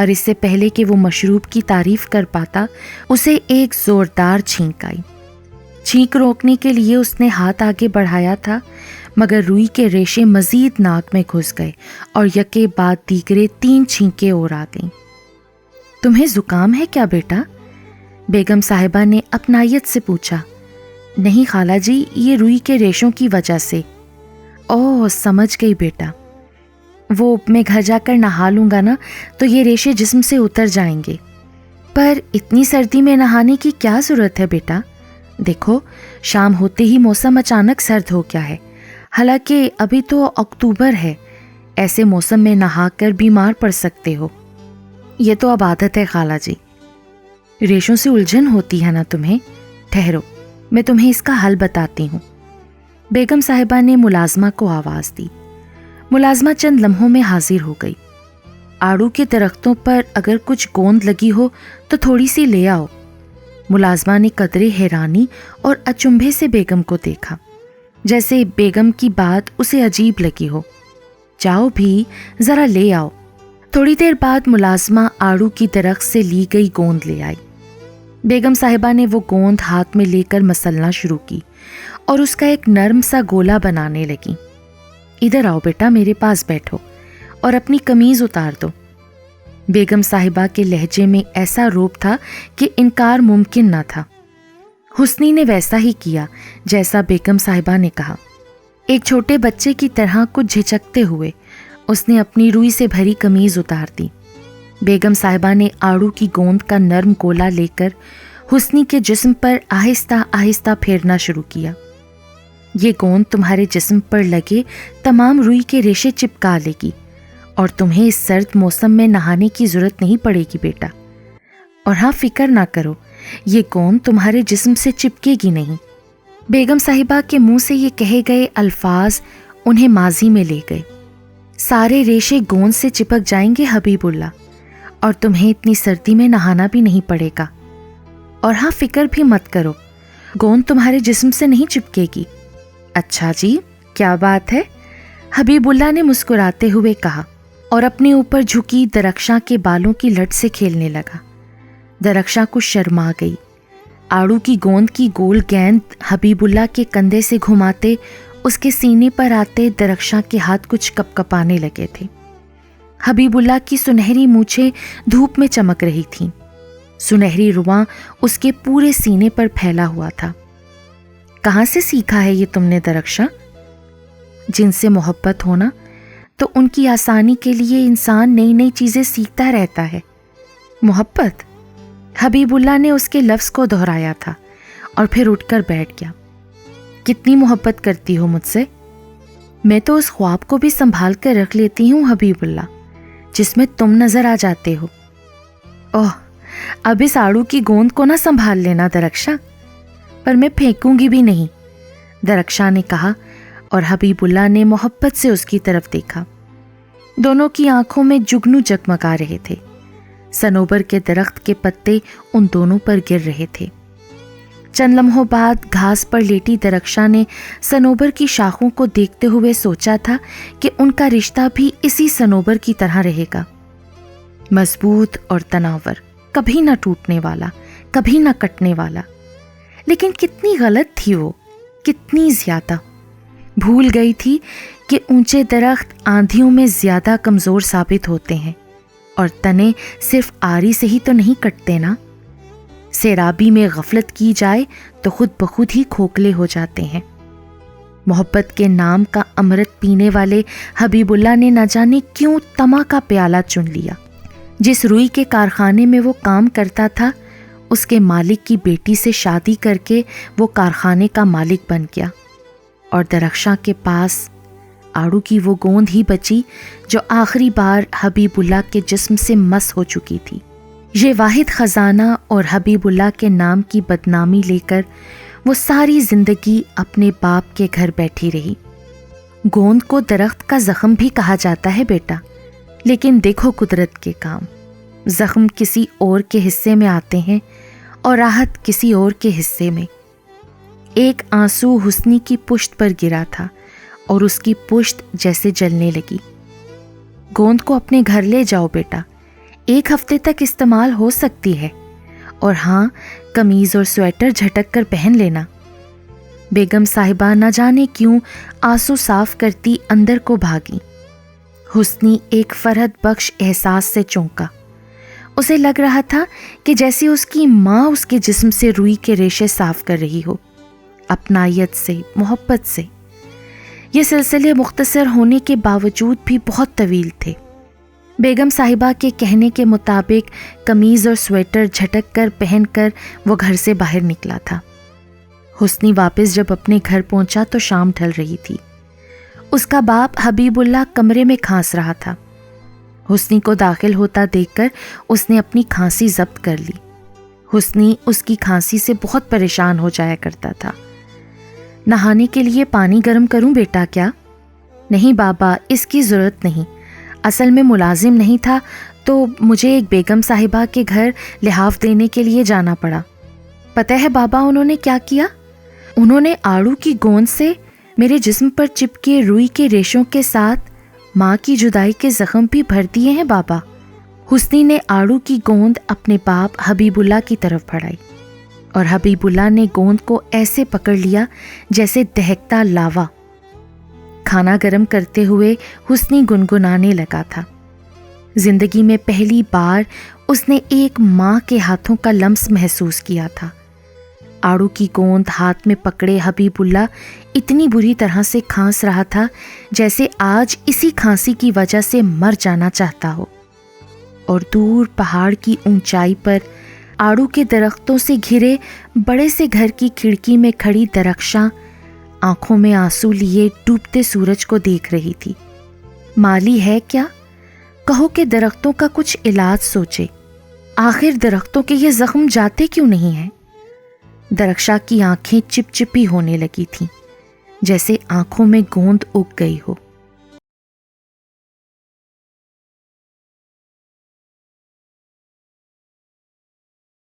اور اس سے پہلے کہ وہ مشروب کی تعریف کر پاتا اسے ایک زوردار چھینک آئی۔ چھینک روکنے کے لیے اس نے ہاتھ آگے بڑھایا تھا، مگر روئی کے ریشے مزید ناک میں گھس گئے اور یکے بعد دیگرے 3 چھینکیں اور آ گئیں۔ تمہیں زکام ہے کیا بیٹا؟ بیگم صاحبہ نے اپنائیت سے پوچھا۔ نہیں خالہ جی، یہ روئی کے ریشوں کی وجہ سے۔ اوہ سمجھ گئی بیٹا، وہ میں گھر جا کر نہا لوں گا نا تو یہ ریشے جسم سے اتر جائیں گے۔ پر اتنی سردی میں نہانے کی کیا ضرورت ہے بیٹا؟ دیکھو شام ہوتے ہی موسم اچانک سرد ہو گیا ہے، حالانکہ ابھی تو اکتوبر ہے، ایسے موسم میں نہا کر بیمار پڑ سکتے ہو۔ یہ تو اب عادت ہے خالہ جی۔ ریشوں سے الجھن ہوتی ہے نا تمہیں؟ ٹھہرو، میں تمہیں اس کا حل بتاتی ہوں۔ بیگم صاحبہ نے ملازمہ کو آواز دی۔ ملازمہ چند لمحوں میں حاضر ہو گئی۔ آڑو کے درختوں پر اگر کچھ گوند لگی ہو تو تھوڑی سی لے آؤ۔ ملازمہ نے قدرے حیرانی اور اچنبھے سے بیگم کو دیکھا، جیسے بیگم کی بات اسے عجیب لگی ہو۔ جاؤ بھی، ذرا لے آؤ۔ تھوڑی دیر بعد ملازمہ آڑو کی درخت سے لی گئی گوند لے آئی۔ بیگم صاحبہ نے وہ گوند ہاتھ میں لے کر مسلنا شروع کی اور اس کا ایک نرم سا گولا بنانے لگی۔ ادھر آؤ بیٹا، میرے پاس بیٹھو اور اپنی قمیض اتار دو۔ بیگم صاحبہ کے لہجے میں ایسا روب تھا کہ انکار ممکن نہ تھا۔ حسنی نے ویسا ہی کیا جیسا بیگم صاحبہ نے کہا۔ ایک چھوٹے بچے کی طرح کچھ جھجکتے ہوئے اس نے اپنی روئی سے بھری قمیض اتار دی۔ بیگم صاحبہ نے آڑو کی گوند کا نرم گولا لے کر حسنی کے جسم پر آہستہ آہستہ پھیرنا شروع کیا۔ یہ گوند تمہارے جسم پر لگے تمام روئی کے ریشے چپکا لے گی اور تمہیں اس سرد موسم میں نہانے کی ضرورت نہیں پڑے گی بیٹا۔ اور ہاں، فکر نہ کرو، یہ گوند تمہارے جسم سے چپکے گی نہیں۔ بیگم صاحبہ کے منہ سے یہ کہے گئے الفاظ انہیں ماضی میں لے گئے۔ سارے ریشے گوند سے چپک جائیں گے حبیب اللہ، اور تمہیں اتنی سردی میں نہانا بھی نہیں پڑے گا۔ اور ہاں، فکر بھی مت کرو، گوند تمہارے جسم سے نہیں چپکے گی۔ اچھا جی، کیا بات ہے؟ حبیب اللہ نے مسکراتے ہوئے کہا اور اپنے اوپر جھکی درخشاں کے بالوں کی لٹ سے کھیلنے لگا۔ درخشاں کچھ شرما گئی۔ آڑو کی گوند کی گول گیند حبیب اللہ کے کندھے سے گھماتے اس کے سینے پر آتے درخشاں کے ہاتھ کچھ کپ کپانے لگے تھے۔ حبیب اللہ کی سنہری مونچھیں دھوپ میں چمک رہی تھیں۔ سنہری رواں اس کے پورے سینے پر پھیلا ہوا تھا۔ کہاں سے سیکھا ہے یہ تم نے درخشاں؟ جن سے محبت ہونا تو ان کی آسانی کے لیے انسان نئی نئی چیزیں سیکھتا رہتا ہے۔ محبت؟ حبیب اللہ نے اس کے لفظ کو دہرایا تھا اور پھر اٹھ کر بیٹھ گیا۔ کتنی محبت کرتی ہو مجھ سے؟ میں تو اس خواب کو بھی سنبھال کر رکھ لیتی ہوں حبیب اللہ جس میں تم نظر آ جاتے ہو۔ اوہ، اب اس آڑو کی گوند کو نہ سنبھال لینا درخشاں، پر میں پھینکوں گی بھی نہیں، درخشاں نے کہا، اور حبیب اللہ نے محبت سے اس کی طرف دیکھا۔ دونوں کی آنکھوں میں جگنو جگمگا رہے تھے۔ صنوبر کے درخت کے پتے ان دونوں پر گر رہے تھے۔ چند لمحوں بعد گھاس پر لیٹی درخشاں نے صنوبر کی شاخوں کو دیکھتے ہوئے سوچا تھا کہ ان کا رشتہ بھی اسی صنوبر کی طرح رہے گا، مضبوط اور تناور، کبھی نہ ٹوٹنے والا، کبھی نہ کٹنے والا۔ لیکن کتنی غلط تھی وہ، کتنی زیادہ۔ بھول گئی تھی کہ اونچے درخت آندھیوں میں زیادہ کمزور ثابت ہوتے ہیں اور تنے صرف آری سے ہی تو نہیں کٹتے نا۔ سیرابی میں غفلت کی جائے تو خود بخود ہی کھوکھلے ہو جاتے ہیں۔ محبت کے نام کا امرت پینے والے حبیب اللہ نے نہ جانے کیوں تما کا پیالہ چن لیا۔ جس روئی کے کارخانے میں وہ کام کرتا تھا اس کے مالک کی بیٹی سے شادی کر کے وہ کارخانے کا مالک بن گیا، اور درخشاں کے پاس آڑو کی وہ گوند ہی بچی جو آخری بار حبیب اللہ کے جسم سے مس ہو چکی تھی۔ یہ واحد خزانہ اور حبیب اللہ کے نام کی بدنامی لے کر وہ ساری زندگی اپنے باپ کے گھر بیٹھی رہی۔ گوند کو درخت کا زخم بھی کہا جاتا ہے بیٹا، لیکن دیکھو قدرت کے کام، زخم کسی اور کے حصے میں آتے ہیں اور راحت کسی اور کے حصے میں۔ ایک آنسو حسنی کی پشت پر گرا تھا اور اس کی پشت جیسے جلنے لگی۔ گوند کو اپنے گھر لے جاؤ بیٹا، 1 ہفتے تک استعمال ہو سکتی ہے، اور ہاں، قمیض اور سویٹر جھٹک کر پہن لینا۔ بیگم صاحبہ نہ جانے کیوں آنسو صاف کرتی اندر کو بھاگی۔ حسنی ایک فرحت بخش احساس سے چونکا۔ اسے لگ رہا تھا کہ جیسے اس کی ماں اس کے جسم سے روئی کے ریشے صاف کر رہی ہو، اپنائیت سے، محبت سے۔ یہ سلسلے مختصر ہونے کے باوجود بھی بہت طویل تھے۔ بیگم صاحبہ کے کہنے کے مطابق قمیض اور سویٹر جھٹک کر پہن کر وہ گھر سے باہر نکلا تھا۔ حسنی واپس جب اپنے گھر پہنچا تو شام ڈھل رہی تھی۔ اس کا باپ حبیب اللہ کمرے میں کھانس رہا تھا۔ حسنی کو داخل ہوتا دیکھ کر اس نے اپنی کھانسی ضبط کر لی۔ حسنی اس کی کھانسی سے بہت پریشان ہو جایا کرتا تھا۔ نہانے کے لیے پانی گرم کروں بیٹا کیا؟ نہیں بابا، اس کی ضرورت نہیں، اصل میں ملازم نہیں تھا تو مجھے ایک بیگم صاحبہ کے گھر لحاف دینے کے لیے جانا پڑا۔ پتہ ہے بابا انہوں نے کیا کیا؟ انہوں نے آڑو کی گوند سے میرے جسم پر چپکے روئی کے ریشوں کے ساتھ ماں کی جدائی کے زخم بھی بھر دیے ہیں بابا۔ حسنی نے آڑو کی گوند اپنے باپ حبیب اللہ کی طرف بڑھائی، اور حبیب اللہ نے گوند کو ایسے پکڑ لیا جیسے دہکتا لاوا۔ کھانا گرم کرتے ہوئے حسنی گنگنانے لگا تھا۔ زندگی میں پہلی بار اس نے ایک ماں کے ہاتھوں کا لمس محسوس کیا تھا۔ آڑو کی گوند ہاتھ میں پکڑے حبیب اللہ اتنی بری طرح سے کھانس رہا تھا جیسے آج اسی کھانسی کی وجہ سے مر جانا چاہتا ہو، اور دور پہاڑ کی اونچائی پر آڑو کے درختوں سے گھرے بڑے سے گھر کی کھڑکی میں کھڑی درخشاں آنکھوں میں آنسو لیے ڈوبتے سورج کو دیکھ رہی تھی۔ مالی ہے کیا؟ کہو کہ درختوں کا کچھ علاج سوچے، آخر درختوں کے یہ زخم جاتے کیوں نہیں ہیں؟ درخشاں کی آنکھیں چپ چپی ہونے لگی تھیں، جیسے آنکھوں میں گوند اگ گئی ہو۔